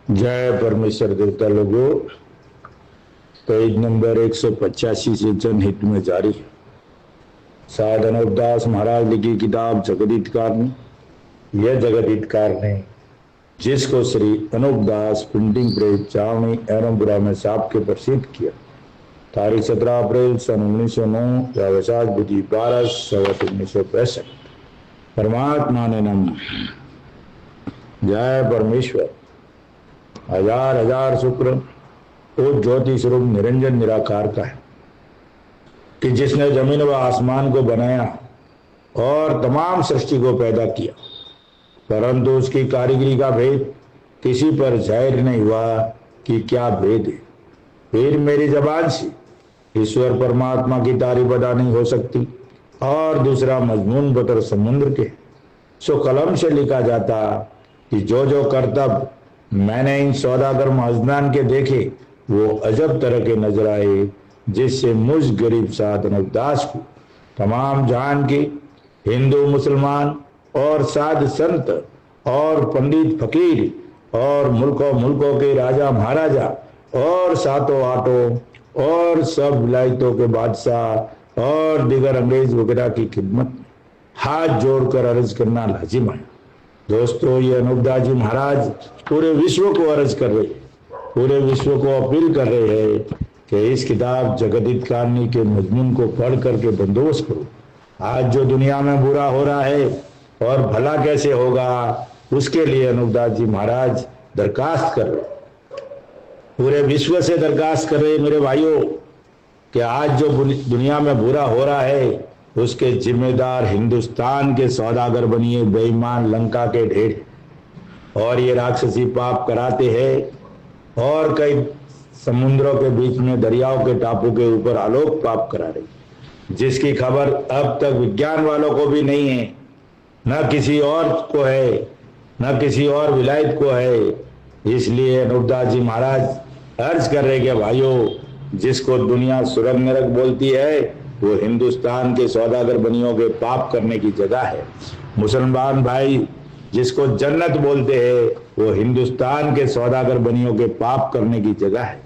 जय परमेश्वर देवता लोगों। पेज नंबर 185 से जनहित में जारी है। साध अनूपदास महाराज लिखी किताब जगदीतकारणी। यह जगदीतकारणी जिसको श्री अनूपदास प्रिंटिंग प्रेस चावनी एरमपुरा में छाप के प्रसिद्ध किया। तारीख 17 अप्रैल सन 1909 या वैशाख बुद्धि 12 संवत 1965। परमात्मा ने नम। जय परमेश्वर। हजार हजार शुक्र वो ज्योति स्वरूप निरंजन निराकार का है कि जिसने जमीन व आसमान को बनाया और तमाम सृष्टि को पैदा किया, परंतु उसकी कारीगरी का भेद किसी पर जाहिर नहीं हुआ कि क्या भेद है। फिर मेरी जबान से ईश्वर परमात्मा की तारीफ अदा नहीं हो सकती। और दूसरा मजमून बतर समुद्र के सो कलम से लिखा जाता कि जो जो करतब मैंने इन सौदागर मजदान के देखे वो अजब तरह के नजर आए, जिससे मुझ गरीब साध अनूपदास को तमाम जहान के हिंदू मुसलमान और साध संत और पंडित फकीर और मुल्कों के राजा महाराजा और सातों आठों और सब विलायतों के बादशाह और दिगर अंग्रेज वगैरह की खिदमत में हाथ जोड़कर अर्ज करना लाजिम है। दोस्तों, ये अनूपदास जी महाराज पूरे विश्व को अर्ज कर रहे हैं, पूरे विश्व को अपील कर रहे हैं कि इस किताब जगदीतकारणी के मजमून को पढ़ करके बंदोबस्त करो। आज जो दुनिया में बुरा हो रहा है और भला कैसे होगा, उसके लिए अनूपदास जी महाराज दरखास्त कर रहे, पूरे विश्व से दरखास्त कर रहे मेरे भाइयों कि आज जो दुनिया में बुरा हो रहा है उसके जिम्मेदार हिंदुस्तान के सौदागर बनिए बेईमान लंका के ढेर। और ये राक्षसी पाप कराते हैं और कई समुद्रों के बीच में दरियाओं के टापू के ऊपर आलोक पाप करा रही, जिसकी खबर अब तक विज्ञान वालों को भी नहीं है, न किसी और को है, न किसी और विलायत को है। इसलिए अनूपदास जी महाराज अर्ज कर रहे कि भाइयों, जिसको दुनिया सुरग नरक बोलती है वो हिंदुस्तान के सौदागर बनियों के पाप करने की जगह है। मुसलमान भाई जिसको जन्नत बोलते हैं वो हिंदुस्तान के सौदागर बनियों के पाप करने की जगह है।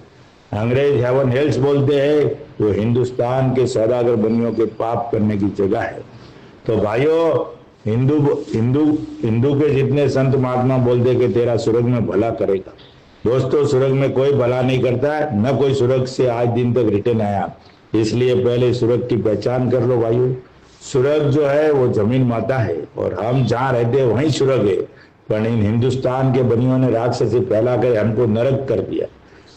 अंग्रेज हेवन हेल्स बोलते हैं वो हिंदुस्तान के सौदागर बनियों के पाप करने की जगह है। तो भाइयों, हिंदू हिंदू हिंदू के जितने संत महात्मा बोलते कि तेरा सुरग में भला करेगा। दोस्तों, सुरग में कोई भला नहीं करता है, न कोई सुरग से आज दिन तक रिटर्न आया। इसलिए पहले सुरग की पहचान कर लो भाइयों। सुरग जो है वो जमीन माता है और हम जहाँ रहते हैं वहीं सुरग है, पर इन हिंदुस्तान के बनियों ने राक्षसी फैला कर हमको नरक कर दिया।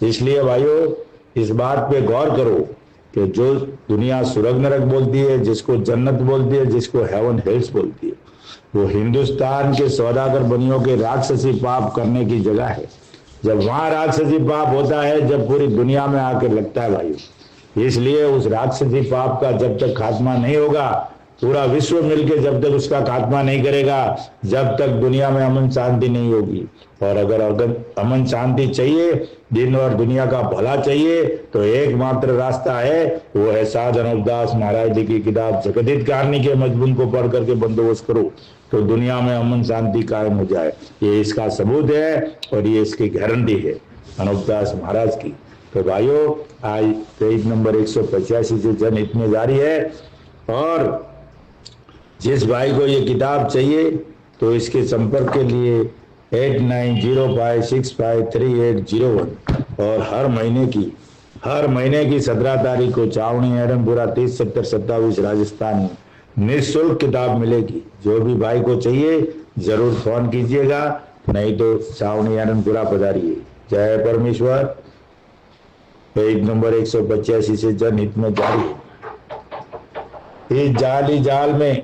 इसलिए भाइयों, इस बात पे गौर करो कि जो दुनिया सुरग नरक बोलती है, जिसको जन्नत बोलती है, जिसको हेवन हेल्स बोलती है, वो हिंदुस्तान के सौदागर बनियों के राक्षसी पाप करने की जगह है। जब वहां राक्षसी पाप होता है, जब पूरी दुनिया में आकर लगता है भाइयों। इसलिए उस राक्षसी पाप का जब तक खात्मा नहीं होगा, पूरा विश्व मिलकर जब तक उसका खात्मा नहीं करेगा, जब तक दुनिया में अमन शांति नहीं होगी। और अगर अमन शांति चाहिए, दिन और दुनिया का भला चाहिए, तो एकमात्र रास्ता है, वो है साध अनूपदास महाराज जी की किताब जगदीतकारणी के मजमून को पढ़ करके बंदोबस्त करो, तो दुनिया में अमन शांति कायम हो जाए। ये इसका सबूत है और ये इसकी गारंटी है अनूपदास महाराज की। तो भाइयों, आज पेज नंबर 185 से जनहित में जारी है। और जिस भाई को ये किताब चाहिए तो इसके संपर्क के लिए 8905653801 और हर महीने की 17 तारीख को चावनी एरमपुरा 307027 राजस्थान में निःशुल्क किताब मिलेगी। जो भी भाई को चाहिए जरूर फोन कीजिएगा, नहीं तो चावनी एरमपुरा पधारिए। जय परमेश्वर। पेज नंबर 185 से जनहित में जारी है। इस जाली जाल में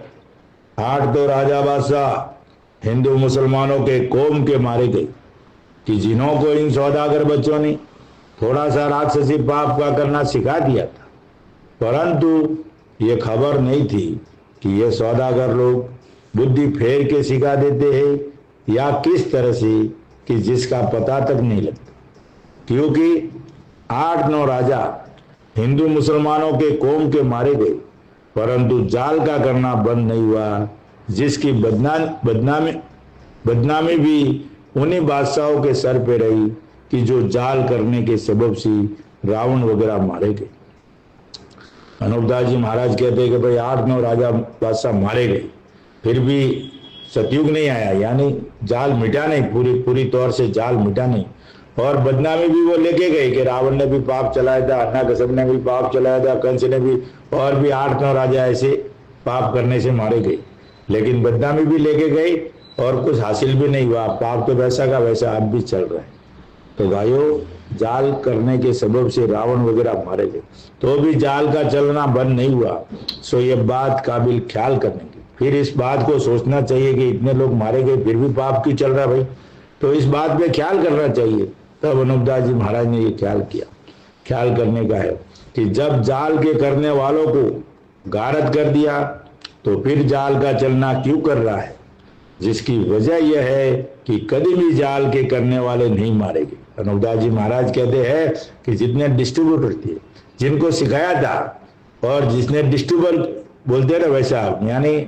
8 तो राजा बादशाह हिंदू मुसलमानों के कौम के मारे गए कि जिन्हों को इन सौदागर बच्चों ने थोड़ा सा राक्षसी पाप का करना सिखा दिया था, परंतु ये खबर नहीं थी कि ये सौदागर लोग बुद्धि फेर के सिखा देते हैं या किस तरह से, कि जिसका पता तक नहीं लगता। क्योंकि 8-9 राजा हिंदू मुसलमानों के कौम के मारे गए, परंतु जाल का करना बंद नहीं हुआ, जिसकी बदनामी भी उन्हीं बादशाहों के सर पे रही कि जो जाल करने के सबब से रावण वगैरह मारे गए। अनूपदास जी महाराज कहते हैं कि भाई 8-9 राजा बादशाह मारे गए, फिर भी सतयुग नहीं आया, यानी जाल मिटा नहीं, पूरी तौर से जाल मिटा नहीं। और बदनामी भी वो लेके गए कि रावण ने भी पाप चलाया था, हिरण्यकश्यप ने भी पाप चलाया था, कंस ने भी, और भी 8-9 राजा ऐसे पाप करने से मारे गए, लेकिन बदनामी भी लेके गए और कुछ हासिल भी नहीं हुआ। पाप तो वैसा का वैसा अब भी चल रहा है। तो भाइयों, जाल करने के सबब से रावण वगैरह मारे गए, तो भी जाल का चलना बंद नहीं हुआ। सो ये बात काबिल ख्याल करने की। फिर इस बात को सोचना चाहिए कि इतने लोग मारे गए फिर भी पाप क्यों चल रहा है भाई, तो इस बात पे ख्याल करना चाहिए। तब अनूपदास जी महाराज ने ये ख्याल किया। ख्याल करने का है कि जब जाल के करने वालों को गारद कर दिया तो फिर जाल का चलना क्यों कर रहा है, जिसकी वजह यह है कि कभी भी जाल के करने वाले नहीं मारे गए। अनूपदास जी महाराज कहते हैं कि जितने डिस्ट्रीब्यूटर थे, जिनको सिखाया था और जिसने डिस्ट्रीब्यूटर बोलते हैं ना वैसा, यानी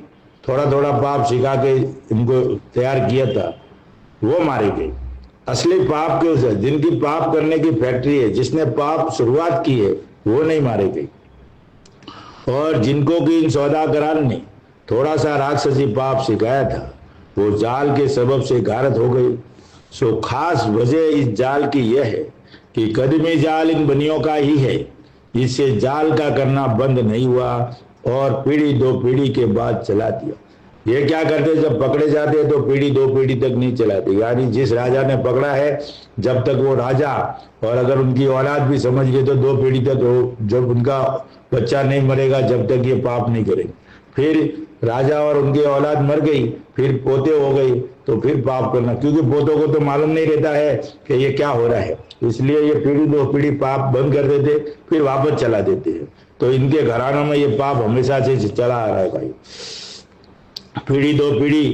थोड़ा थोड़ा पाप सिखा के इनको तैयार किया था, वो मारे गए। असली पाप के उसे, जिनकी पाप करने की फैक्ट्री है, जिसने पाप शुरुआत की है, वो नहीं मारे गए। और जिनको कि इन सौदागरान ने थोड़ा सा राक्षसी पाप सिखाया था, वो जाल के सबब से गारत हो गई। सो खास वजह इस जाल की यह है कि कदमी जाल इन बनियों का ही है, इससे जाल का करना बंद नहीं हुआ और पीढ़ी दो पीढ़ी के बाद चला दिया। ये क्या करते, जब पकड़े जाते तो पीढ़ी दो पीढ़ी तक नहीं चलाते, यानी जिस राजा ने पकड़ा है जब तक वो राजा, और अगर उनकी औलाद भी समझ गए तो 2 पीढ़ी तक हो, जब उनका बच्चा नहीं मरेगा जब तक ये पाप नहीं करेंगे। फिर राजा और उनकी औलाद मर गई, फिर पोते हो गई, तो फिर पाप करना, क्योंकि पोतों को तो मालूम नहीं रहता है कि ये क्या हो रहा है, इसलिए ये पीढ़ी दो पीढ़ी पाप बंद कर देते, फिर वापस चला देते हैं। तो इनके घरानों में ये पाप हमेशा से चला आ रहा है भाई। पीढ़ी दो पीढ़ी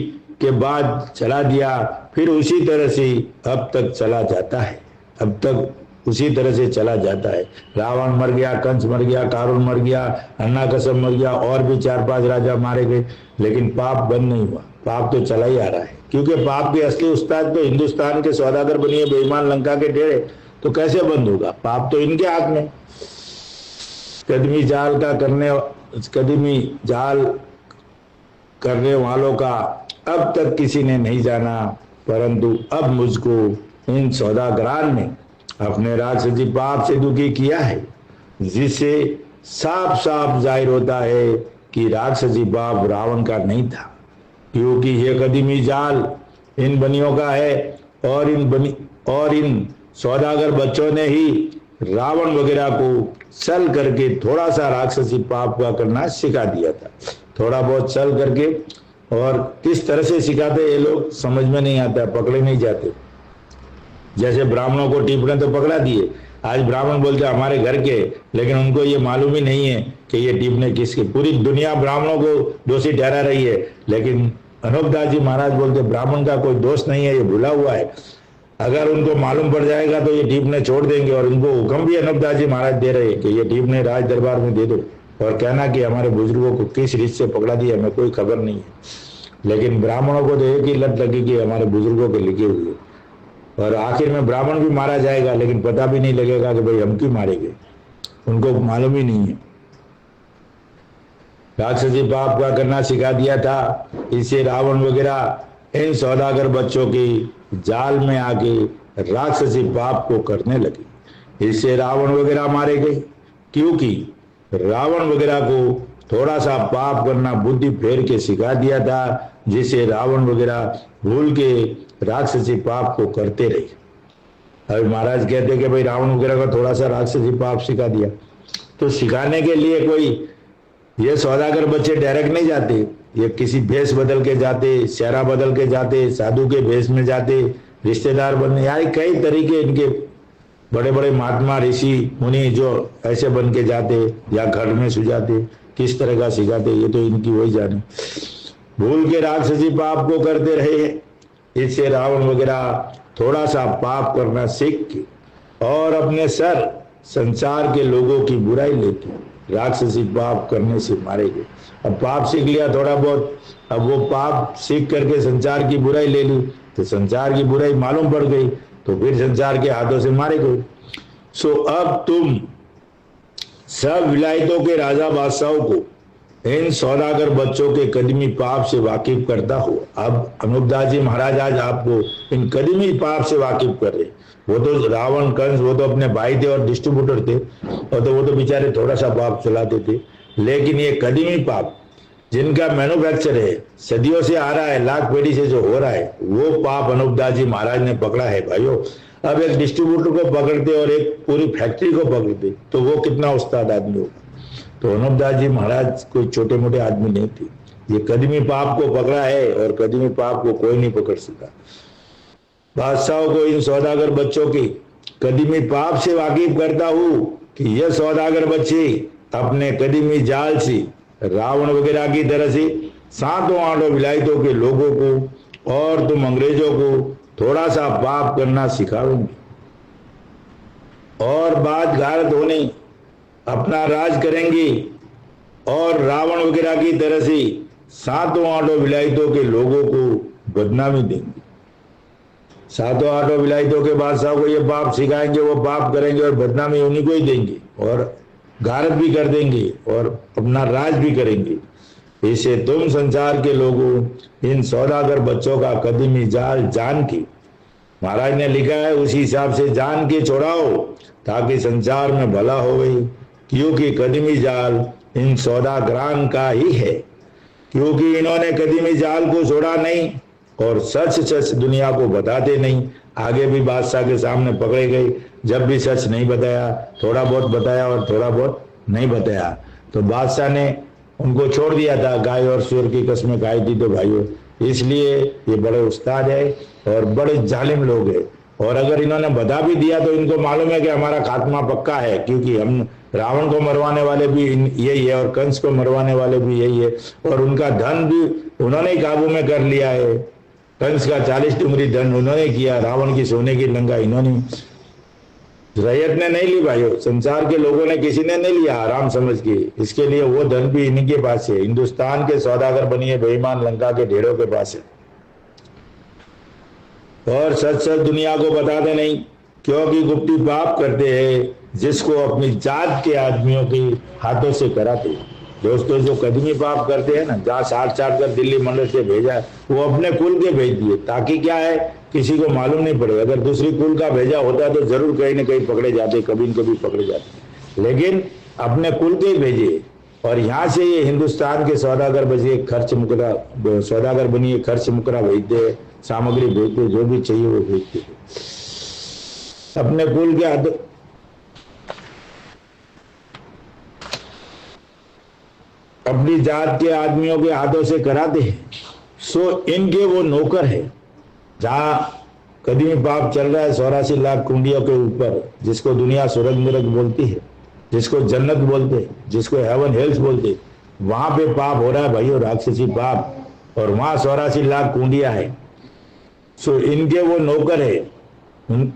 के बाद चला दिया, फिर उसी तरह से अब तक चला जाता है, अब तक उसी तरह से चला जाता है। रावण मर गया, कंस मर गया, कारुण मर गया, हिरण्यकश्यप मर गया, और भी 4-5 राजा मारे गए, लेकिन पाप बंद नहीं हुआ। पाप तो चला ही आ रहा है, क्योंकि पाप के असली उस्ताद तो हिंदुस्तान के सौदागर बनिए बेईमान लंका के डेरे, तो कैसे बंद होगा? पाप तो इनके हाथ में। कदमी जाल करने वालों का अब तक किसी ने नहीं जाना, परंतु अब मुझको इन सौदागरान ने अपने राक्षसी पाप से दुखी किया है, जिससे साफ साफ जाहिर होता है कि राक्षसी पाप रावण का नहीं था, क्योंकि यह कदीमी जाल इन बनियों का है, और इन सौदागर बच्चों ने ही रावण वगैरह को छल करके थोड़ा सा राक्षसी पाप का करना सिखा दिया था। थोड़ा बहुत छल करके, और किस तरह से सिखाते ये लोग समझ में नहीं आता, पकड़े नहीं जाते। जैसे ब्राह्मणों को टीपने तो पकड़ा दिए, आज ब्राह्मण बोलते हमारे घर के, लेकिन उनको ये मालूम ही नहीं है कि ये टीपने किसके। पूरी दुनिया ब्राह्मणों को दोषी ठहरा रही है, लेकिन अनूपदास जी महाराज बोलते ब्राह्मण का कोई दोष नहीं है, ये भूला हुआ है। अगर उनको मालूम पड़ जाएगा तो ये टीपने छोड़ देंगे, और उनको हुक्म भी अनूपदास जी महाराज दे रहे हैं कि ये टीपने राज दरबार में दे दो, और कहना कि हमारे बुजुर्गों को किस रीत से पकड़ा दिया हमें कोई खबर नहीं है। लेकिन ब्राह्मणों को तो एक ही लत लगी कि हमारे बुजुर्गों के लिखे हुए, और आखिर में ब्राह्मण भी मारा जाएगा, लेकिन पता भी नहीं लगेगा कि भाई हम क्यों मारे गए, उनको मालूम ही नहीं है। राक्षसी पाप का करना सिखा दिया था, इससे रावण वगैरह इन सौदागर बच्चों की जाल में आके राक्षसी पाप को करने लगे। इससे रावण वगैरह मारे गए, क्योंकि रावण वगैरह को थोड़ा सा पाप करना बुद्धि फेर के सिखा दिया था, जिससे रावण वगैरह भूल के राक्षसी पाप को करते रहे। अभी महाराज कहते कि भाई रावण वगैरह को थोड़ा सा राक्षसी पाप सिखा दिया, तो सिखाने के लिए कोई ये सौदागर बच्चे डायरेक्ट नहीं जाते, ये किसी भेष बदल के जाते, सेहरा बदल के जाते, साधु के भेष में जाते, रिश्तेदार बनने, यानी कई तरीके इनके बड़े बड़े महात्मा ऋषि मुनि जो ऐसे बन के जाते या घर में सुझाते, किस तरह का सिखाते ये तो इनकी वही जाने। भूल के राक्षसी पाप को करते रहे, इससे रावण वगैरह थोड़ा सा पाप करना सीख के और अपने सर संसार के लोगों की बुराई लेके राक्षसी पाप करने से मारे गए। अब पाप सीख लिया थोड़ा बहुत, अब वो पाप सीख करके संसार की बुराई ले ली, तो संसार की बुराई मालूम पड़ गई, तो फिर संसार के हाथों से मारे गए। सो अब तुम सब विलायतों के राजा बादशाहों को इन सौदागर बच्चों के कदमी पाप से वाकिफ करता हो। अब अनूपदास जी महाराज आज आपको इन कदमी पाप से वाकिफ कर रहे। वो तो रावण कंस वो तो अपने भाई थे और डिस्ट्रीब्यूटर थे, और तो वो तो बेचारे थोड़ा सा पाप चलाते थे, लेकिन ये कदमी पाप जिनका मैन्युफैक्चर है, सदियों से आ रहा है, लाख पीढ़ी से जो हो रहा है, वो पाप अनूपदास जी महाराज ने पकड़ा है भाइयों। अब एक डिस्ट्रीब्यूटर को पकड़ते और एक पूरी फैक्ट्री को पकड़ते तो वो कितना उस्ताद आदमी होगा। तो अनूपदास जी महाराज कोई छोटे मोटे आदमी नहीं थे, ये कदमी पाप को पकड़ा है और कदमी पाप को कोई नहीं पकड़ सका। बादशाहों को इन सौदागर बच्चों की कदमी पाप से वाकिफ करता हूं कि यह सौदागर बच्चे अपने कदमी जाल से रावण वगैरह की तरह से सातों आठों विलायतों के लोगों को और तुम अंग्रेजों को थोड़ा सा पाप करना सिखाओगे और बात गारत होने अपना राज करेंगे और रावण वगैरह की तरह से सातों आठों विलायतों के लोगों को बदनामी देंगे। सातों आठों विलायतों के बादशाह को ये पाप सिखाएंगे, वो पाप करेंगे और बदनामी उन्हीं को ही देंगे और गारत भी कर देंगे और अपना राज भी करेंगे। इसे तुम संसार के लोगों इन सौदागर बच्चों का कदमी जाल जान के, महाराज ने लिखा है उसी हिसाब से जान के छोड़ाओ ताकि संसार में भला हो गई, क्योंकि कदमी जाल इन सौदागरान का ही है, क्योंकि इन्होंने कदमी जाल को छोड़ा नहीं और सच सच दुनिया को बताते नहीं। आगे भी बादशाह के सामने पकड़े गए, जब भी सच नहीं बताया, थोड़ा बहुत बताया और थोड़ा बहुत नहीं बताया, तो बादशाह ने उनको छोड़ दिया था। गाय और सूअर की कसमें खाई थी तो भाइयों, इसलिए ये बड़े उस्ताद है और बड़े जालिम लोग हैं। और अगर इन्होंने बता भी दिया तो इनको मालूम है कि हमारा खात्मा पक्का है, क्योंकि हम रावण को मरवाने वाले भी यही है और कंस को मरवाने वाले भी यही है, और उनका धन भी उन्होंने ही काबू में कर लिया है। कंस का 40 डुंगरी धन उन्होंने किया, रावण की सोने की लंका इन्होंने, रैयत ने नहीं ली भाइयों, संसार के लोगों ने किसी ने नहीं लिया आराम समझ के। इसके लिए वो धन भी इन्हीं के पास है, हिंदुस्तान के सौदागर बनिए बेईमान लंका के ढेरों के पास है। और सच सच दुनिया को बताते नहीं, क्योंकि गुप्ती पाप करते हैं जिसको अपनी जात के आदमियों के हाथों से कराते हैं। दोस्तों, जो कदमी पाप करते हैं ना, जहाँ साठ कर दिल्ली मंडल से भेजा, वो अपने कुल के भेज दिए, ताकि क्या है किसी को मालूम नहीं पड़े। अगर दूसरी कुल का भेजा होता तो जरूर कहीं न कहीं पकड़े जाते, कभी न कभी पकड़े जाते, लेकिन अपने कुल के भेजे। और यहाँ से ये हिंदुस्तान के सौदागर बनिए खर्च मुकरा, सौदागर बनिए खर्च मुकरा भेजते, सामग्री भेजते, जो भी चाहिए वो भेजते अपने कुल के हाथों। अपनी जात के आदमियों के हाथों से कराते हैं। सो इनके वो नौकर है। जहां कदमी पाप चल रहा है 84 लाख कुंडियों के ऊपर, जिसको दुनिया स्वर्ग नरक बोलती है, जिसको जन्नत बोलते हैं, जिसको हेवन हेल्स बोलते हैं, वहां पे पाप हो रहा है भाइयों, राक्षसी पाप, और वहां 84 लाख कुंडिया है। सो इनके वो नौकर है, उन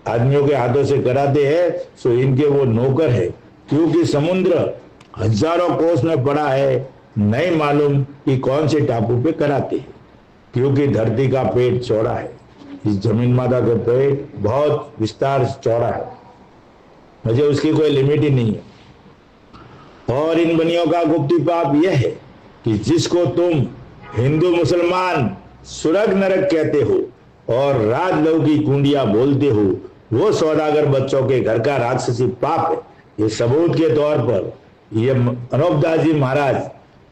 आदमियों के हाथों से कराते हैं। सो इनके वो नौकर है, क्योंकि समुद्र हजारों कोस में पड़ा है, नहीं मालूम कि कौन से टापू पे कराते हैं, क्योंकि धरती का पेट चौड़ा है। इस जमीन माता का पेट बहुत विस्तार चौड़ा है, मुझे उसकी कोई लिमिट ही नहीं है। और इन बनियों का गुप्ती पाप यह है कि जिसको तुम हिंदू मुसलमान स्वर्ग नरक कहते हो और राजलव की कुंडिया बोलते हो, वो सौदागर बच्चों के घर का राक्षसी पाप है। ये सबूत के तौर पर, ये अनूपदास जी महाराज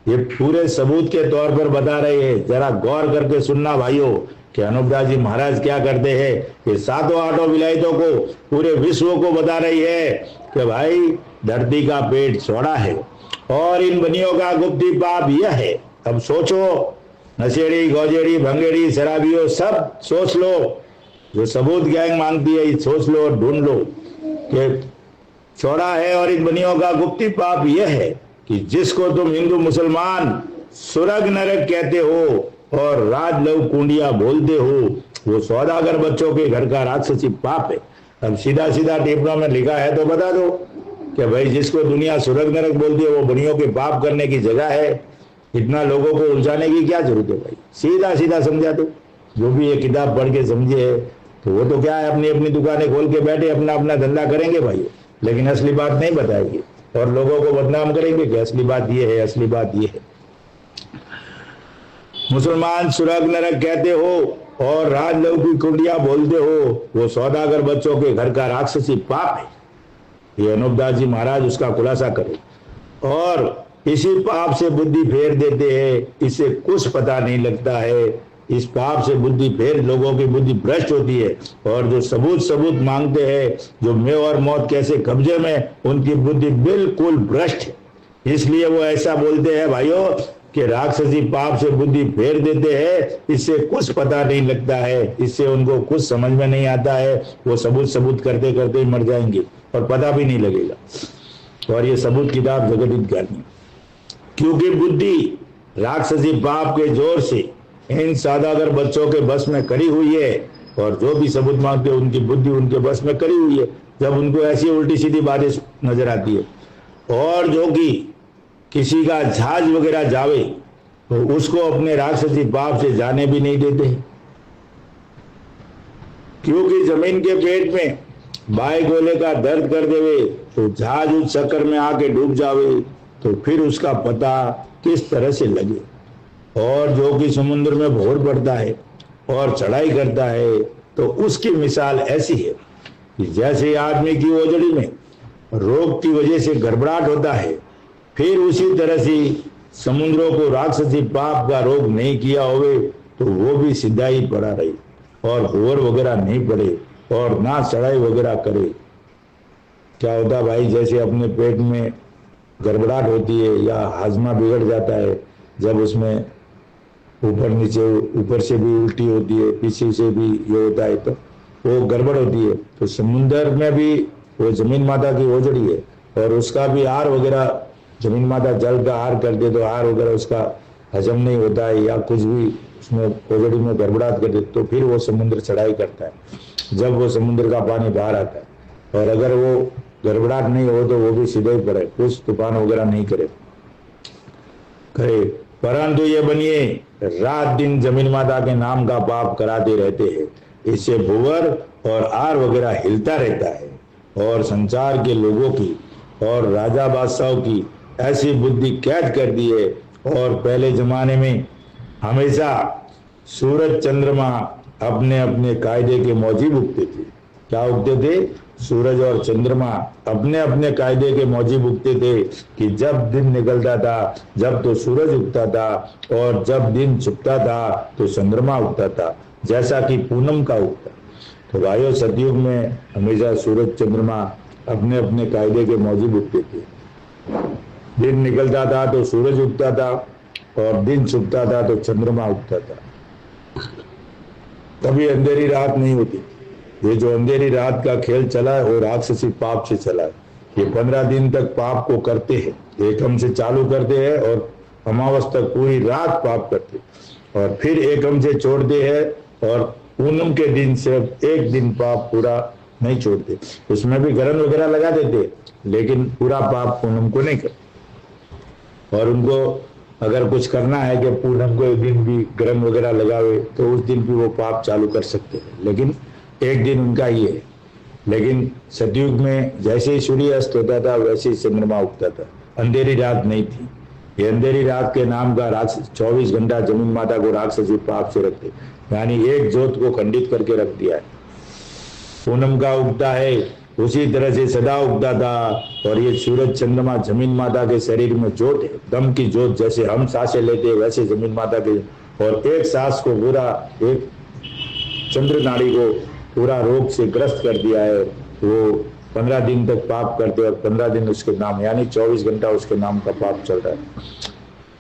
ये पूरे सबूत के तौर पर बता रहे हैं। जरा गौर करके सुनना भाइयों कि अनूपदास जी महाराज क्या करते हैं। ये सातों आठों विलायतों को, पूरे विश्व को बता रही है कि भाई धरती का पेट चौड़ा है और इन बनियों का गुप्ती पाप यह है। अब सोचो, नशेड़ी, गौजेड़ी, भंगेड़ी, शराबियों, सब सोच लो, जो सबूत गैंग मांगती है सोच लो और ढूंढ लो कि चौड़ा है। और इन बनियों का गुप्ती पाप यह है कि जिसको तुम हिंदू मुसलमान स्वर्ग नरक कहते हो और राजलव कुंडिया बोलते हो, वो सौदागर बच्चों के घर का राक्षसी पाप है। अब सीधा सीधा टिप्पणों में लिखा है तो बता दो कि भाई जिसको दुनिया स्वर्ग नरक बोलती है वो बनियों के पाप करने की जगह है। इतना लोगों को उलझाने की क्या जरूरत है भाई, सीधा सीधा समझा दो। जो भी ये किताब पढ़ के समझे है तो वो तो क्या है, अपनी अपनी दुकानें खोल के बैठे अपना अपना धंधा करेंगे भाई, लेकिन असली बात नहीं बताएंगे और लोगों को बदनाम करेंगे कि असली बात ये है, असली बात ये है। मुसलमान सुरग नरक कहते हो और राजलौकी कुंडिया बोलते हो, वो सौदागर बच्चों के घर का राक्षसी पाप है। ये अनूपदास जी महाराज उसका खुलासा करें। और इसी पाप से बुद्धि फेर देते हैं, इससे कुछ पता नहीं लगता है। इस पाप से बुद्धि फेर लोगों की बुद्धि भ्रष्ट होती है और जो सबूत मांगते हैं, जो मैं और मौत कैसे कब्जे में, उनकी बुद्धि बिल्कुल भ्रष्ट है। इसलिए वो ऐसा बोलते हैं भाइयों कि राक्षसी पाप से बुद्धि फेर देते हैं, इससे कुछ पता नहीं लगता है, इससे उनको कुछ समझ में नहीं आता है। वो सबूत करते करते ही मर जाएंगे और पता भी नहीं लगेगा। और ये सबूत किताब जगत ज्ञानी, क्योंकि बुद्धि राक्षसी पाप के जोर से इन सौदागर बच्चों के बस में कड़ी हुई है और जो भी सबूत मांगते हैं उनकी बुद्धि उनके बस में कड़ी हुई है। जब उनको ऐसी उल्टी सीधी बातें नजर आती है और जो कि किसी का जहाज वगैरह जावे तो उसको अपने राक्षसी पाप से जाने भी नहीं देते, क्योंकि जमीन के पेट में बाएं गोले का दर्द कर देवे तो जहाज उस चक्कर में आके डूब जावे तो फिर उसका पता किस तरह से लगे। और जो कि समुद्र में भोर पड़ता है और चढ़ाई करता है तो उसकी मिसाल ऐसी है कि जैसे आदमी की ओजड़ी में रोग की वजह से गड़बड़ाहट होता है, फिर उसी तरह से समुद्रों को राक्षसी पाप का रोग नहीं किया होवे तो वो भी सीधा ही पड़ा रहे और भोर वगैरह नहीं पड़े और ना चढ़ाई वगैरह करे। क्या होता भाई, जैसे अपने पेट में गड़बड़ाहट होती है या हाजमा बिगड़ जाता है, जब उसमें ऊपर नीचे ऊपर से भी उल्टी होती है पीछे से भी ये होता है तो वो गड़बड़ होती है। तो समुद्र में भी वो जमीन माता की ओजड़ी है और उसका भी आहार वगैरह जमीन माता जल का आहार कर दे तो आहार वगैरह उसका हजम नहीं होता है या कुछ भी उसमें ओजड़ी में गड़बड़ाहट कर दे तो फिर वो समुद्र चढ़ाई करता है। जब वो समुद्र का पानी बाहर आता है और अगर वो गड़बड़ाहट नहीं हो तो वो भी सीधे ही पड़े, कुछ तूफान वगैरह नहीं करे। परंतु ये बनिए रात दिन जमीन माता के नाम का पाप कराते रहते हैं, इससे भूवर और आर वगैरह हिलता रहता है और संसार के लोगों की और राजा बादशाहों की ऐसी बुद्धि कैद कर दी है। और पहले जमाने में हमेशा सूरज चंद्रमा अपने अपने कायदे के मौजिब उगते थे। क्या उगते थे? सूरज और चंद्रमा अपने अपने कायदे के मौजिब उगते थे कि जब दिन निकलता था जब तो सूरज उगता था और जब दिन छुपता था तो चंद्रमा उगता था, जैसा कि पूनम का उगता। तो भाइयों, सतयुग में हमेशा सूरज चंद्रमा अपने अपने कायदे के मौजिब उगते थे। दिन निकलता था तो सूरज उगता था और दिन छुपता था तो चंद्रमा उगता था। कभी अंधेरी रात नहीं होती। ये जो अंधेरी रात का खेल चला है वो राक्षसी पाप से चला है। ये 15 दिन तक पाप को करते हैं, एकम से चालू करते हैं और अमावस तक पूरी रात पाप करते हैं और फिर एकम से छोड़ते हैं और पूनम के दिन सिर्फ एक दिन पाप पूरा नहीं छोड़ते, उसमें भी गरम वगैरह लगा देते लेकिन पूरा पाप पूनम को नहीं करते। और उनको अगर कुछ करना है कि पूनम को एक दिन भी गरम वगैरह लगावे तो उस दिन भी वो पाप चालू कर सकते हैं, लेकिन एक दिन उनका ही है। लेकिन सतयुग में जैसे ही सूर्य अस्त होता था वैसे ही चंद्रमा उगता था, अंधेरी रात नहीं थी। ये अंधेरी रात के नाम का 24 घंटा जमीन माता को राक्षसी पाप से रखते, यानी एक ज्योत को खंडित करके रख दिया है। पूनम का उगता है उसी तरह से सदा उगता था और ये सूरज चंद्रमा जमीन माता के शरीर में ज्योत है, दम की ज्योत। जैसे हम सांसें लेते हैं वैसे जमीन माता के, और एक सांस को पूरा एक चंद्र नाड़ी को पूरा रोग से ग्रस्त कर दिया है। वो 15 दिन तक पाप करते और 15 दिन उसके नाम, यानी 24 घंटा उसके नाम का पाप चल रहा है।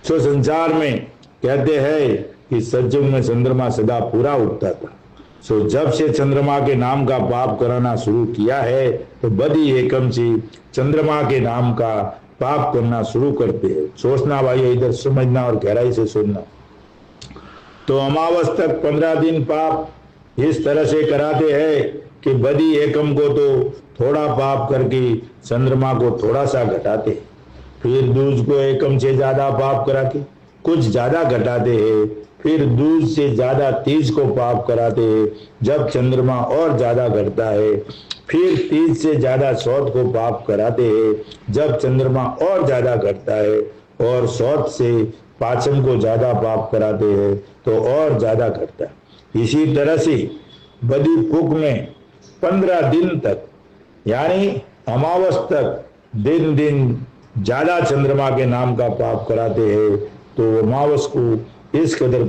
सो संसार में कहते हैं कि सतयुग में चंद्रमा सदा पूरा उगता था। सो जब से चंद्रमा के नाम का पाप कराना शुरू किया है तो बदी एकम से चंद्रमा के नाम का पाप करना शुरू करते हैं। सोचना भाई, इधर समझना और गहराई से सुनना। तो अमावस तक 15 दिन पाप इस तरह से कराते हैं कि बदी एकम को तो थोड़ा पाप करके चंद्रमा को थोड़ा सा घटाते, फिर दूज को एकम से ज्यादा पाप करा के कुछ ज्यादा घटाते हैं, फिर दूध से ज्यादा तीज को पाप कराते हैं जब चंद्रमा और ज्यादा घटता है, फिर तीज से ज्यादा सौत को पाप कराते हैं जब चंद्रमा और ज्यादा घटता है, और सौत से पाचन को ज्यादा पाप कराते हैं तो और ज्यादा घटता है। इसी तरह से बदी पुक में 15 दिन तक यानी अमावस तक दिन दिन ज्यादा चंद्रमा के नाम का पाप कराते हैं, तो अमावस को इस कदर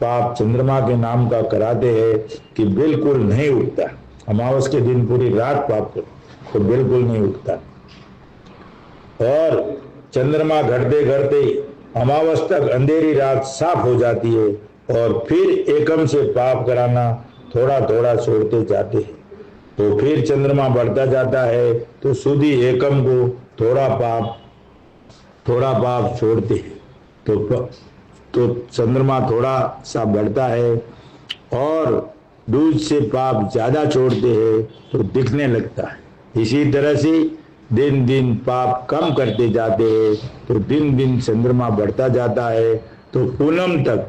पाप चंद्रमा के नाम का कराते हैं कि बिल्कुल नहीं उठता। अमावस के दिन पूरी रात पाप करो तो बिल्कुल नहीं उठता, और चंद्रमा घटते घटते अमावस तक अंधेरी रात साफ हो जाती है, और फिर एकम से पाप कराना थोड़ा थोड़ा छोड़ते जाते हैं, तो फिर चंद्रमा बढ़ता जाता है तो सुधी एकम को थोड़ा पाप छोड़ते हैं, तो चंद्रमा थोड़ा सा बढ़ता है, और दूध से पाप ज्यादा छोड़ते हैं तो दिखने लगता है। इसी तरह से दिन दिन पाप कम करते जाते हैं तो दिन दिन चंद्रमा बढ़ता जाता है, तो पूनम तक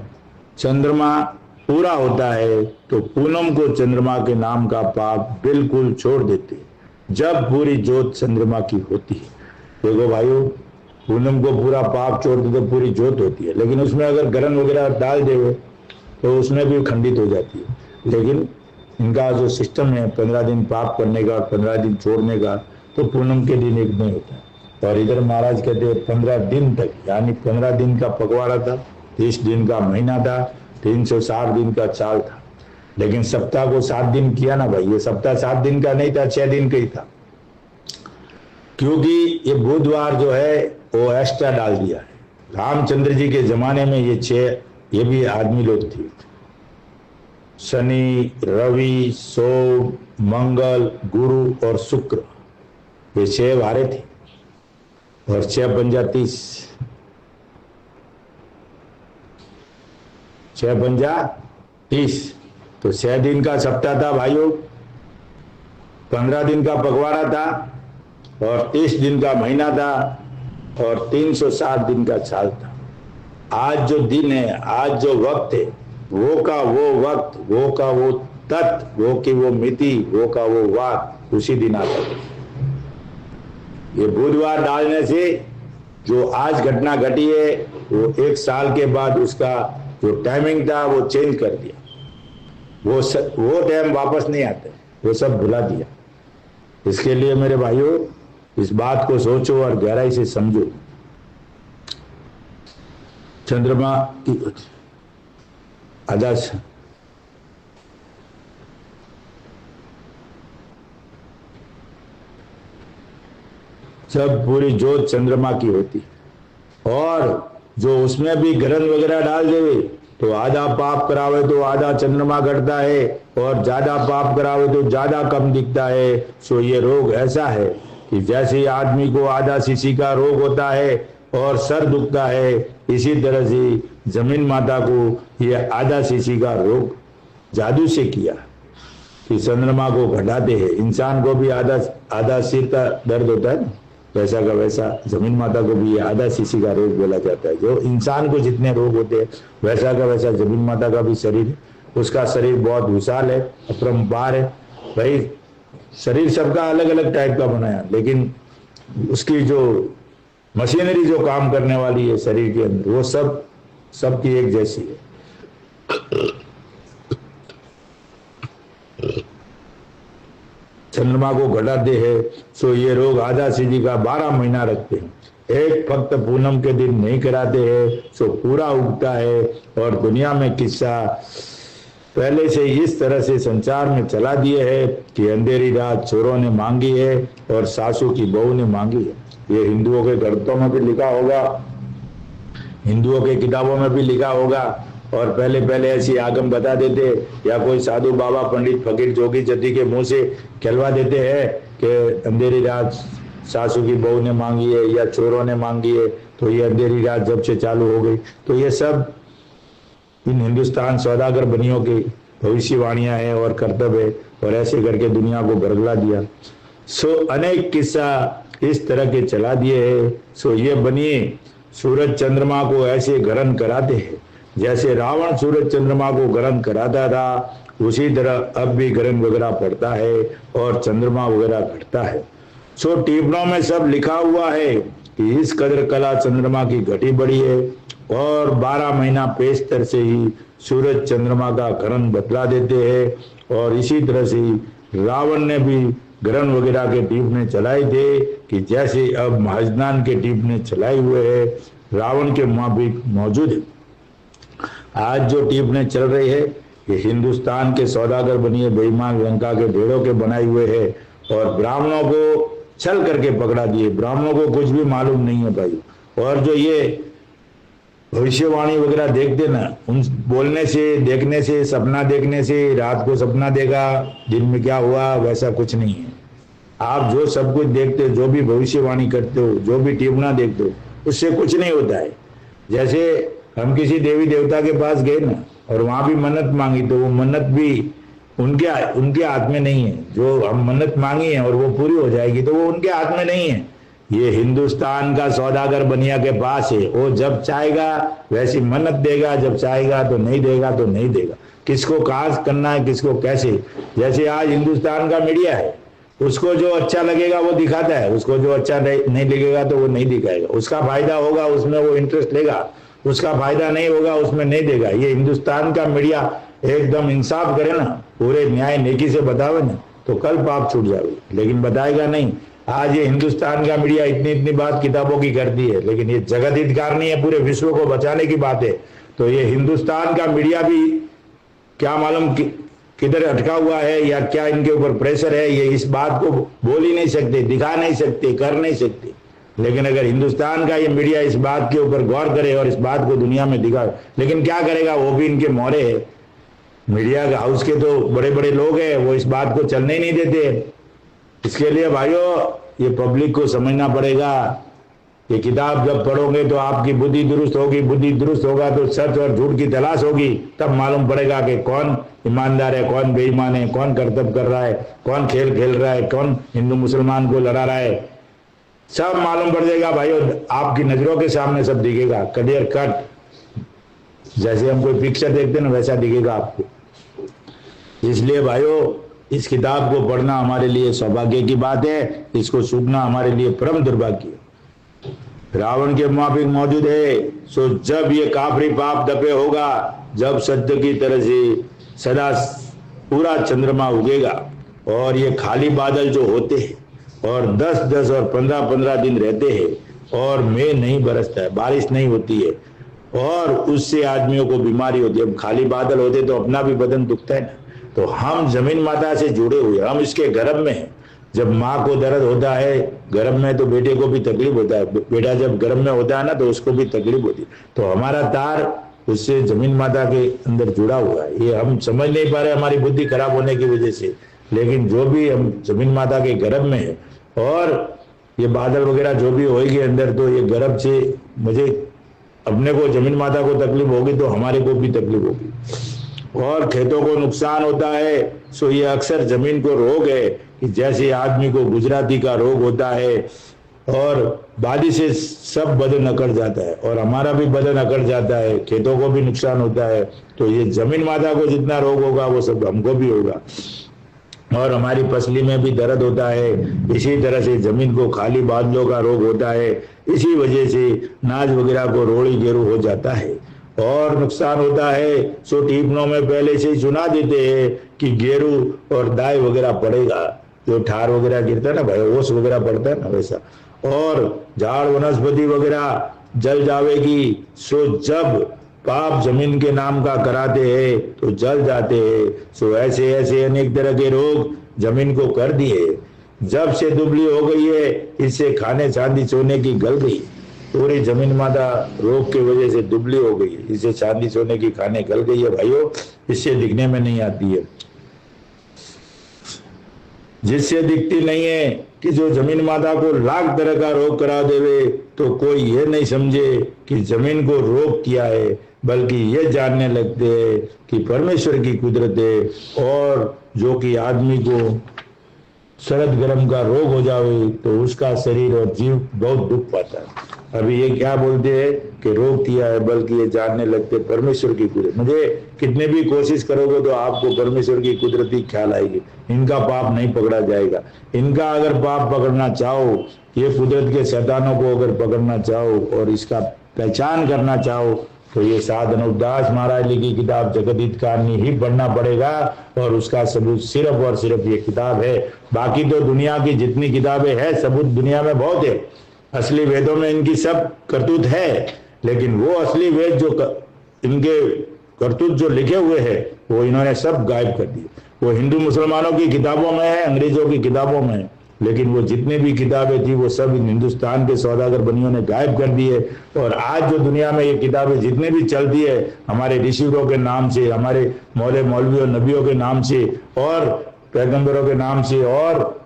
चंद्रमा पूरा होता है, तो पूनम को चंद्रमा के नाम का पाप बिल्कुल छोड़ देते हैं जब पूरी जोत चंद्रमा की होती है। देखो भाइयों, पूनम को पूरा पाप छोड़ दे तो पूरी जोत होती है, लेकिन उसमें अगर गरम वगैरह डाल दे तो उसमें भी खंडित हो जाती है। लेकिन इनका जो सिस्टम है 15 दिन पाप करने का और 15 दिन छोड़ने का, तो पूनम के दिन एक नहीं होता है। और इधर महाराज कहते हैं 15 दिन तक, यानी 15 दिन का पखवाड़ा था, 30 दिन का महीना था, 360 दिन का साल था। लेकिन सप्ताह को 7 दिन किया ना भाई, ये सप्ताह 7 दिन का नहीं था, 6 दिन का ही था, क्योंकि ये बुधवार जो है वो एक्स्ट्रा डाल दिया है। रामचंद्र जी के जमाने में ये 6 ये भी आदमी लोग थे, शनि, रवि, सोम, मंगल, गुरु और शुक्र, ये 6 वारे थे, और 6 पंजा 30, 6 पंजा 30, तो 6 दिन का सप्ताह था भाइयों, 15 दिन का पखवाड़ा था, और 30 दिन का महीना था, और 360 दिन का साल था। आज जो दिन है, आज जो वक्त है, वो का वो वक्त, वो का वो तत्व, वो की वो मिति, वो का वो वाक उसी दिन आता है। ये बुधवार डालने से जो आज घटना घटी है वो 1 साल के बाद उसका जो टाइमिंग था वो चेंज कर दिया, वो टाइम वापस नहीं आता, वो सब भुला दिया। इसके लिए मेरे भाइयों इस बात को सोचो और गहराई से समझो। चंद्रमा की आदर्श जब पूरी जोत चंद्रमा की होती, और जो उसमें भी गरन वगैरह डाल देवे तो आधा पाप करावे तो आधा चंद्रमा घटता है, और ज्यादा पाप करावे तो ज्यादा कम दिखता है। सो ये रोग ऐसा है कि जैसे आदमी को आधा सीसी का रोग होता है और सर दुखता है, इसी तरह से जमीन माता को ये आधा सीसी का रोग जादू से किया कि चंद्रमा को घटाते हैं। इंसान को भी आधा सिर का दर्द होता है ना, वैसा का वैसा जमीन माता को भी ये आधा सीसी का रोग बोला जाता है। जो इंसान को जितने रोग होते हैं वैसा का वैसा जमीन माता का भी शरीर है। उसका शरीर बहुत विशाल है, अपरंपार है। भाई शरीर सबका अलग अलग टाइप का बनाया, लेकिन उसकी जो मशीनरी जो काम करने वाली है शरीर के अंदर, वो सबकी एक जैसी है। चंद्रमा को घटाते हैं सो ये रोग आधा सीधी का 12 महीना रखते हैं। एक फक्त पूनम के दिन नहीं कराते हैं सो पूरा उगता है। और दुनिया में किस्सा पहले से इस तरह से संचार में चला दिए है कि अंधेरी रात चोरों ने मांगी है और सासू की बहू ने मांगी है। ये हिंदुओं के ग्रंथों में भी लिखा होगा, हिंदुओं के किताबों में भी लिखा होगा। और पहले पहले ऐसी आगम बता देते, या कोई साधु बाबा पंडित फकीर जोगी जति के मुंह से कहलवा देते हैं कि अंधेरी रात सासू की बहू ने मांगी है या चोरों ने मांगी है। तो ये अंधेरी रात जब से चालू हो गई, तो ये सब इन हिंदुस्तान सौदागर बनियों की भविष्यवाणियां हैं और कर्तव्य है, और ऐसे करके दुनिया को बरगला दिया। सो अनेक किस्सा इस तरह के चला दिए हैं। सो ये बनिए सूरज चंद्रमा को ऐसे ग्रहण कराते हैं जैसे रावण सूरज चंद्रमा को गर्म कराता था, उसी तरह अब भी गर्म वगैरह पड़ता है और चंद्रमा वगैरह घटता है। सो टिप्पणों में सब लिखा हुआ है कि इस कदर कला चंद्रमा की घटी बड़ी है और 12 महीना पेस्तर से ही सूरज चंद्रमा का ग्रहण बतला देते हैं। और इसी तरह से रावण ने भी ग्रहण वगैरह के टिप्पणे चलाए थे कि जैसे अब महाजनान के टिप्पणे चलाए हुए हैं, रावण के मुताबिक मौजूद है। आज जो टिप्पणे चल रहे हैं ये हिंदुस्तान के सौदागर बनिए बेईमान लंका के भेड़ों के बनाए हुए हैं और ब्राह्मणों को छल करके पकड़ा दिए। ब्राह्मणों को कुछ भी मालूम नहीं है भाई। और जो ये भविष्यवाणी वगैरह देखते ना, उन बोलने से, देखने से, सपना देखने से, रात को सपना देखा दिन में क्या हुआ, वैसा कुछ नहीं है। आप जो सब कुछ देखते हो, जो भी भविष्यवाणी करते हो, जो भी टिप्पणा देखते हो, उससे कुछ नहीं होता है। जैसे हम किसी देवी देवता के पास गए ना और वहां भी मन्नत मांगी तो वो मन्नत भी उनके हाथ में नहीं है। जो हम मन्नत मांगी है और वो पूरी हो जाएगी तो वो उनके हाथ में नहीं है। ये हिंदुस्तान का सौदागर बनिया के पास है। वो जब चाहेगा वैसी मन्नत देगा, जब चाहेगा तो नहीं देगा तो नहीं देगा। किसको कहाँ करना है, किसको कैसे। जैसे आज हिंदुस्तान का मीडिया है, उसको जो अच्छा लगेगा वो दिखाता है, उसको जो अच्छा नहीं लगेगा तो वो नहीं दिखाएगा। उसका फायदा होगा उसमें वो इंटरेस्ट लेगा, उसका फायदा नहीं होगा उसमें नहीं देगा। ये हिंदुस्तान का मीडिया एकदम इंसाफ करे ना, पूरे न्याय नेकी से बतावे ना, तो कल पाप छूट जाएगी, लेकिन बताएगा नहीं। आज ये हिंदुस्तान का मीडिया इतनी बात किताबों की करती है, लेकिन ये जगत हितकार नहीं है, पूरे विश्व को बचाने की बात है। तो ये हिंदुस्तान का मीडिया भी क्या मालूम किधर अटका हुआ है या क्या इनके ऊपर प्रेशर है, ये इस बात को बोल ही नहीं सकते, दिखा नहीं सकते, कर नहीं सकते। लेकिन अगर हिंदुस्तान का ये मीडिया इस बात के ऊपर गौर करे और इस बात को दुनिया में दिखा, लेकिन क्या करेगा, वो भी इनके मोहरे है। मीडिया के हाउस के तो बड़े बड़े लोग हैं, वो इस बात को चलने ही नहीं देते। इसके लिए भाइयों ये पब्लिक को समझना पड़ेगा। ये किताब जब पढ़ोगे तो आपकी बुद्धि दुरुस्त होगी, बुद्धि दुरुस्त होगा तो सच और झूठ की तलाश होगी। तब मालूम पड़ेगा कि कौन ईमानदार है, कौन बेईमान है, कौन कर्तव्य कर रहा है, कौन खेल खेल रहा है, कौन हिंदू मुसलमान को लड़ा रहा है। सब मालूम पड़ जाएगा भाइयों, आपकी नजरों के सामने सब दिखेगा, क्लियर कट। जैसे हम कोई पिक्चर देखते हैं ना, वैसा दिखेगा आपको। इसलिए भाइयों इस किताब को पढ़ना हमारे लिए सौभाग्य की बात है, इसको सुनना हमारे लिए परम दुर्भाग्य है। रावण के मुताबिक मौजूद है। सो जब ये काफरी पाप दबे होगा, जब सत्य की तरह से सदा पूरा चंद्रमा उगेगा और ये खाली बादल जो होते हैं और 10-10 और 15-15 दिन रहते हैं और मेघ नहीं बरसता है, बारिश नहीं होती है और उससे आदमियों को बीमारी होती है। खाली बादल होते तो अपना भी बदन दुखता है ना। तो हम जमीन माता से जुड़े हुए, हम इसके गर्भ में हैं। जब माँ को दर्द होता है गर्भ में तो बेटे को भी तकलीफ होता है, बेटा जब गर्भ में होता है ना तो उसको भी तकलीफ होती है। तो हमारा तार उससे जमीन माता के अंदर जुड़ा हुआ है। ये हम समझ नहीं पा रहे हमारी बुद्धि खराब होने की वजह से, लेकिन जो भी हम जमीन माता के गर्भ में है और ये बादल वगैरह जो भी होगी अंदर, तो ये गर्भ से मुझे अपने को जमीन माता को तकलीफ होगी तो हमारे को भी तकलीफ होगी और खेतों को नुकसान होता है। सो ये अक्सर जमीन को रोग है कि जैसे आदमी को गुजराती का रोग होता है और बादी से सब बदन अकड़ जाता है और हमारा भी बदन अकड़ जाता है, खेतों को भी नुकसान होता है। तो ये जमीन माता को जितना रोग होगा वो सब हमको भी होगा और हमारी फसली में भी दर्द होता है। इसी तरह से जमीन को खाली बादलों का रोग होता है। इसी वजह से नाज वगैरह को रोड़ी गेरू हो जाता है और नुकसान होता है। सो टिप्पणों में पहले से ही सुना देते हैं कि गेरू और दाई वगैरह पड़ेगा, जो ठार वगैरह गिरता है ना भाई, ओस वगैरह पड़ता है ना वैसा, और झाड़ वनस्पति वगैरह जल जावेगी। सो जब पाप जमीन के नाम का कराते हैं तो जल जाते हैं। सो ऐसे ऐसे अनेक तरह के रोग जमीन को कर दिए। जब से दुबली हो गई है, इससे खाने चांदी सोने की गल गई। पूरी जमीन माता रोग की वजह से दुबली हो गई, इसे चांदी सोने की खाने गल गई है भाइयों, इससे दिखने में नहीं आती है। जिससे दिखती नहीं है कि जो जमीन माता को लाख तरह का रोग करा देवे तो कोई ये नहीं समझे कि जमीन को रोग किया है, बल्कि ये जानने लगते हैं कि परमेश्वर की कुदरत है। और जो कि आदमी को शरद गर्म का रोग हो जावे तो उसका शरीर और जीव बहुत दुख पाता है। अभी ये क्या बोलते हैं कि रोक दिया है, बल्कि ये जानने लगते परमेश्वर की कुदरत। मुझे कितने भी कोशिश करोगे तो आपको परमेश्वर की कुदरती ख्याल आएगी। इनका पाप नहीं पकड़ा जाएगा। इनका अगर पाप पकड़ना चाहो, ये कुदरत के शैतानों को अगर पकड़ना चाहो और इसका पहचान करना चाहो, तो ये साध अनुपदास महाराज लिखी किताब जगत हित कारणी ही पढ़ना पड़ेगा। और उसका सबूत सिर्फ और सिर्फ ये किताब है। बाकी तो दुनिया की जितनी किताबें हैं, सबूत दुनिया में बहुत है। असली वेदों में इनकी सब करतूत है, लेकिन वो असली वेद जो इनके करतूत जो लिखे हुए हैं, वो इन्होंने सब गायब कर दिए। वो हिंदू मुसलमानों की किताबों में है, अंग्रेजों की किताबों में है, लेकिन वो जितने भी किताबें थी वो सब हिंदुस्तान के सौदागर बनियों ने गायब कर दी है। और आज जो दुनिया में ये किताबें जितने भी चलती है, हमारे ऋषियों के नाम से, हमारे मौले मौलवियों नबियों के नाम से और पैगंबरों के नाम से, और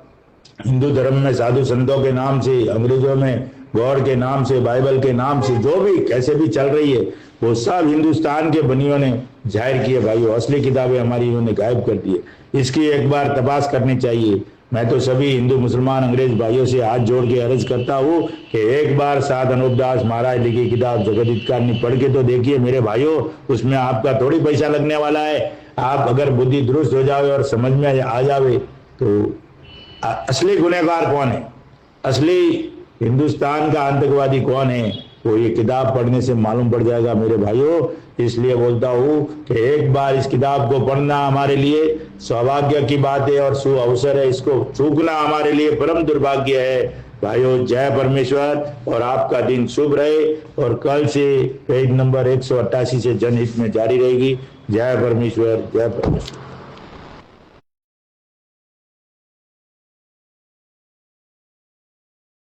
हिंदू धर्म में साधु संतों के नाम से, अंग्रेजों में गॉड के नाम से, बाइबल के नाम से, जो भी कैसे भी चल रही है, वो सब हिंदुस्तान के बनियों ने जाहिर किए भाइयों। असली किताबें हमारी इन्होंने गायब कर दी है। इसकी एक बार तपास करनी चाहिए। मैं तो सभी हिंदू मुसलमान अंग्रेज भाइयों से हाथ जोड़ के अर्ज करता हूँ कि एक बार साध अनुपदास महाराज लिखी किताब जगत हित कारणी पढ़ के तो देखिए मेरे भाइयों। उसमें आपका थोड़ी पैसा लगने वाला है। आप अगर बुद्धि दुरुस्त हो जावे और समझ में आ जावे तो असली गुनहगार कौन है, असली हिंदुस्तान का आतंकवादी कौन है, वो ये किताब पढ़ने से मालूम पड़ जाएगा मेरे भाइयों। इसलिए बोलता हूँ कि एक बार इस किताब को पढ़ना हमारे लिए सौभाग्य की बात है और सु अवसर है। इसको चूकना हमारे लिए परम दुर्भाग्य है। भाइयों, जय परमेश्वर और आपका दिन शुभ रहे। और कल से पेज नंबर 188 से जनहित में जारी रहेगी। जय परमेश्वर, जय परमेश्वर।